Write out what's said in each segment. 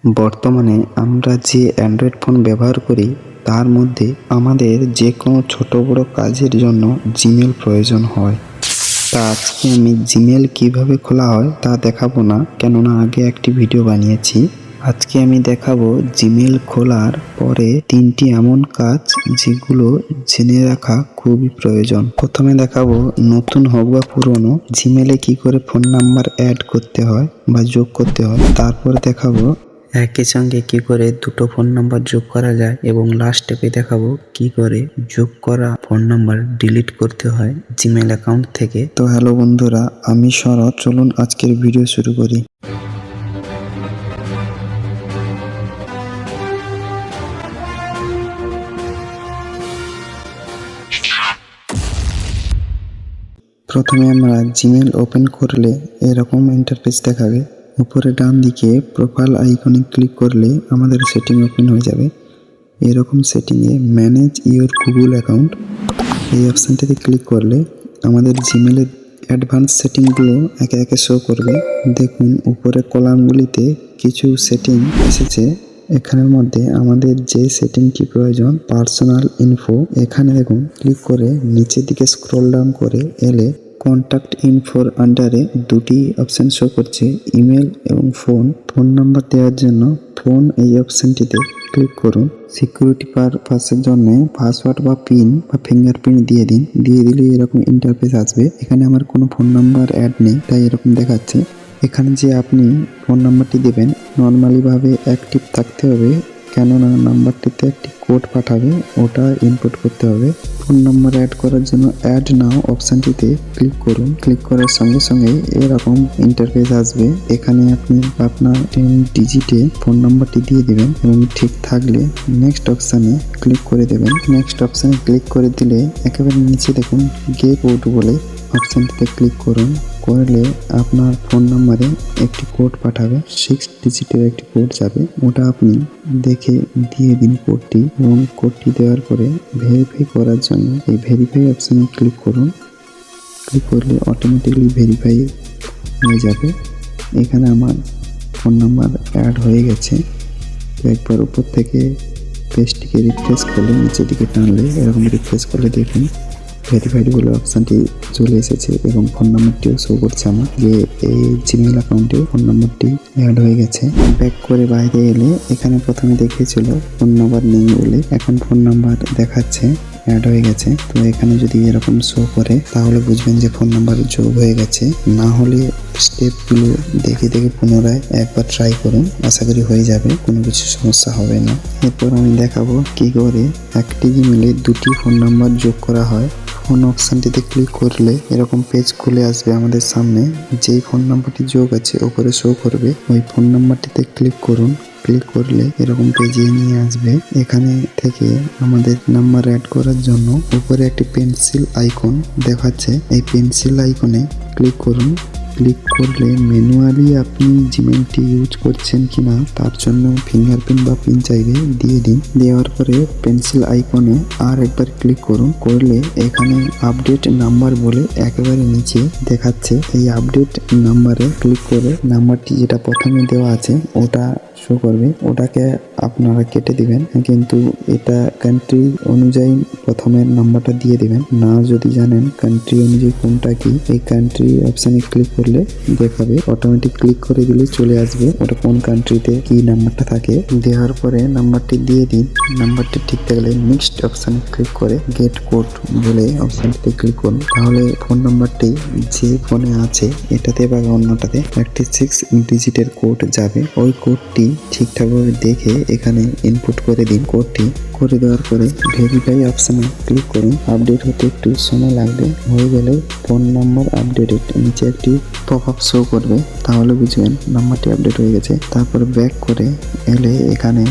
বর্তমানে আমরা যে অ্যান্ড্রয়েড ফোন ব্যবহার করি তার মধ্যে আমাদের যে কোনো ছোট বড় কাজের জন্য জিমেল প্রয়োজন হয়। তা আজকে আমি জিমেল কিভাবে খোলা হয় তা দেখাবো না, কেননা আগে একটি ভিডিও বানিয়েছি। আজকে আমি দেখাবো জিমেল খোলার পরে 3টি এমন কাজ যেগুলো জেনে রাখা খুবই প্রয়োজন। প্রথমে দেখাবো নতুন হোক বা পুরনো জিমেলে কি করে ফোন নাম্বার অ্যাড করতে হয় বা যোগ করতে হয়। তারপর দেখাবো একই সঙ্গে কি করে দুটো ফোন নাম্বার যোগ করা যায় এবং লাস্ট স্টেপে দেখাবো কি করে যোগ করা ফোন নাম্বার ডিলিট করতে হয় জিমেল অ্যাকাউন্ট থেকে। তো হ্যালো বন্ধুরা, আমি শরৎ, চলুন আজকের ভিডিও শুরু করি। প্রথমে আমরা জিমেল ওপেন করলে এরকম ইন্টারফেস দেখাবে। উপরে ডান দিকে প্রোফাইল আইকনে ক্লিক করলে আমাদের সেটিং ওপেন হয়ে যাবে। এরকম সেটিংয়ে ম্যানেজ ইউর গুগল অ্যাকাউন্ট এই অপশানটিতে ক্লিক করলে আমাদের জিমেলের অ্যাডভান্স সেটিংগুলো একে একে শো করবে। দেখুন উপরে কলামগুলিতে কিছু সেটিং এসেছে। এখানের মধ্যে আমাদের যে সেটিংটি প্রয়োজন পার্সোনাল ইনফো, এখানে দেখুন ক্লিক করে নিচের দিকে স্ক্রল ডাউন করে এলে কন্ট্যাক্ট ইনফোর আন্ডারে দুটি অপশান শো করছে, ইমেল এবং ফোন নাম্বার দেওয়ার জন্য ফোন এই অপশানটিতে ক্লিক করুন। সিকিউরিটি পারপাসের জন্য পাসওয়ার্ড বা পিন বা ফিঙ্গারপ্রিন্ট দিয়ে দিন। দিয়ে দিলে এরকম ইন্টারফেস আসবে। এখানে আমার কোনো ফোন নাম্বার অ্যাড নেই তাই এরকম দেখাচ্ছে। এখানে যে আপনি ফোন নাম্বারটি দেবেন নর্মালি ভাবে অ্যাক্টিভ থাকতে হবে, কেননা নাম্বারটিতে একটি কোড পাঠাবে, ওটা ইনপুট করতে হবে। ফোন নাম্বার অ্যাড করার জন্য অ্যাড নাও অপশানটিতে ক্লিক করুন। ক্লিক করার সঙ্গে সঙ্গে এরকম ইন্টারফেস আসবে। এখানে আপনি আপনার 10 ডিজিটে ফোন নাম্বারটি দিয়ে দেবেন এবং ঠিক থাকলে নেক্সট অপশানে ক্লিক করে দেবেন। নেক্সট অপশানে ক্লিক করে দিলে একেবারে নিচে দেখুন গেট কোড বলে অপশানটিতে ক্লিক করুন। করলে আপনার ফোন নাম্বারে একটি কোড পাঠাবে, 6 ডিজিটের একটি কোড যাবে, ওটা আপনি দেখে দিয়ে দিন কোডটি এবং কোডটি দেওয়ার পরে ভেরিফাই করার জন্য এই ভেরিফাই অপশানে ক্লিক করুন। ক্লিক করলে অটোমেটিকলি ভেরিফাই হয়ে যাবে। এখানে আমার ফোন নাম্বার অ্যাড হয়ে গেছে। তো একবার উপর থেকে পেজটিকে রিফ্রেশ করলে নিচের দিকে টানলে এরকম রিফ্রেশ করলে দেখুন ভেরিফাইড বলে অপশানটি চলে এসেছে এবং ফোন নাম্বারটিও শো করছে আমার যে এই জিমেল অ্যাকাউন্টে ফোন নাম্বারটি অ্যাড হয়ে গেছে। ব্যাক করে বাইরে এলে এখানে প্রথমে দেখিয়েছিল ফোন নাম্বার নেই বলে, এখন ফোন নাম্বার দেখাচ্ছে অ্যাড হয়ে গেছে। তো এখানে যদি এরকম শো করে তাহলে বুঝবেন যে ফোন নাম্বার যোগ হয়ে গেছে। না হলে স্টেপগুলো দেখে দেখে পুনরায় একবার ট্রাই করুন, আশা করি হয়ে যাবে, কোনো কিছু সমস্যা হবে না। এরপর আমি দেখাবো কি করে একটি জিমেলে দুটি ফোন নাম্বার যোগ করা হয়। ফোন অপশানটিতে ক্লিক করলে এরকম পেজ খুলে আসবে আমাদের সামনে। যেই ফোন নাম্বারটি যোগ আছে ওপরে শো করবে, ওই ফোন নাম্বারটিতে ক্লিক করুন। ক্লিক করলে এরকম পেজে নিয়ে আসবে। এখানে থেকে আমাদের নাম্বার অ্যাড করার জন্য উপরে একটি পেন্সিল আইকন দেখাচ্ছে, এই পেন্সিল আইকনে ক্লিক করুন। ক্লিক করলে ম্যানুয়ালি আপনি জিমেলটি ইউজ করছেন কিনা তার জন্য ফিঙ্গারপ্রিন্ট বা পিন চাইবে, দিয়ে দিন। দেওয়ার পরে পেন্সিল আইকনে আর একবার ক্লিক করুন। করলে এখানে আপডেট নাম্বার বলে একেবারে নিচে দেখাচ্ছে, এই আপডেট নাম্বারে ক্লিক করে নাম্বারটি যেটা প্রথমে দেওয়া আছে ওটা শো করবে, ওটাকে আপনারা কেটে দিবেন। কিন্তু এটা কান্ট্রি অনুযায়ী প্রথমের নাম্বারটা দিয়ে দিবেন। না যদি জানেন কান্ট্রি অনুযায়ী কোনটা কি, এই কান্ট্রি অপশানে ক্লিক করলে দেখাবে, অটোমেটিক ক্লিক করে দিলে চলে আসবে ওটা কোন কান্ট্রিতে কি নাম্বারটা থাকে। দেওয়ার পরে নাম্বারটি দিয়ে দিন। নাম্বারটি ঠিক থাকলে নেক্সট অপশানে ক্লিক করে গেট কোড বলে অপশানটিতে ক্লিক করুন। তাহলে ফোন নাম্বারটি যে ফোনে আছে এটাতে বা অন্যটাতে একটি 6 ডিজিটের কোড যাবে। ওই কোডটি ঠিকঠাকভাবে দেখে এখানে ইনপুট করে দিন। কোডটি করে দেওয়ার পরে ভেরিফাই অপশানে ক্লিক করুন। আপডেট হতে একটু সময় লাগবে, হয়ে গেলে ফোন নাম্বার আপডেটেড নিচে একটি পপ আপ শো করবে, তাহলে বুঝবেন নাম্বারটি আপডেট হয়ে গেছে। তারপর ব্যাক করে এলে এখানে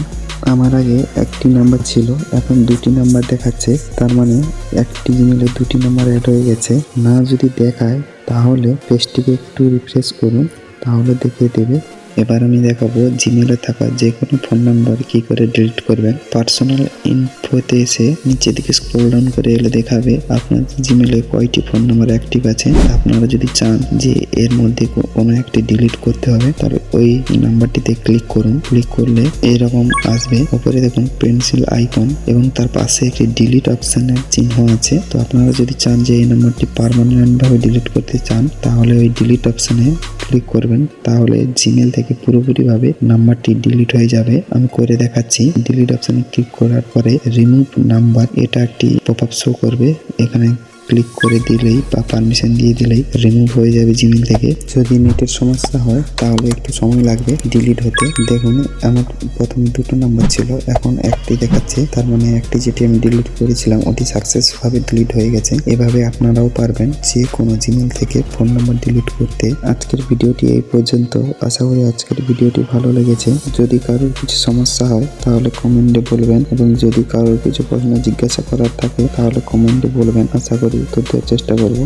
আমার আগে একটি নাম্বার ছিল, এখন দুটি নাম্বার দেখাচ্ছে, তার মানে একটি জিমেলে দুটি নাম্বার অ্যাড হয়ে গেছে। না যদি দেখায় তাহলে পেজটিকে একটু রিফ্রেশ করুন, তাহলে দেখিয়ে দেবে এবার আমি দেখাবো জিমেলে থাকা যে কোনো ফোন নাম্বার কি করে ডিলিট করবেন। পার্সোনাল ইনফোতে এসে নিচের দিকে স্ক্রল ডাউন করে এলে দেখাবে আপনার জিমেলে কয়টি ফোন নাম্বার অ্যাক্টিভ আছে। আপনারা যদি চান যে এর মধ্যে কোনো একটি ডিলিট করতে হবে তাহলে ওই নাম্বারটিতে ক্লিক করুন। ক্লিক করলে এরকম আসবে, উপরে দেখুন পেন্সিল আইকন এবং তার পাশে একটি ডিলিট অপশনের চিহ্ন আছে। তো আপনারা যদি চান যে এই নাম্বারটি পার্মানেন্ট ভাবে ডিলিট করতে চান তাহলে ওই ডিলিট অপশনে ক্লিক করবেন, তাহলে জিমেল থেকে পুরোপুরি ভাবে নাম্বারটি ডিলিট হয়ে যাবে। আমি করে দেখাচ্ছি। ডিলিট অপশনে ক্লিক করার পরে রিমুভ নাম্বার এটা একটি পপআপ শো করবে, এখানে ক্লিক করে দিলেই বা পারমিশন দিয়ে দিলেই রিমুভ হয়ে যাবে জিমেল থেকে। যদি নেটের সমস্যা হয় তাহলে একটু সময় লাগবে ডিলিট হতে। দেখুন আমার প্রথমে দুটো নাম্বার ছিল, এখন একটি দেখাচ্ছে, তার মানে একটি যেটি আমি ডিলিট করেছিলাম ওটি সাকসেসভাবে ডিলিট হয়ে গেছে। এভাবে আপনারাও পারবেন যে কোনো জিমেল থেকে ফোন নাম্বার ডিলিট করতে। আজকের ভিডিওটি এই পর্যন্ত। আশা করি আজকের ভিডিওটি ভালো লেগেছে। যদি কারোর কিছু সমস্যা হয় তাহলে কমেন্টে বলবেন এবং যদি কারোর কিছু প্রশ্ন জিজ্ঞাসা করার থাকে তাহলে কমেন্টে বলবেন। আশা করি উত্তর দেওয়ার চেষ্টা করব।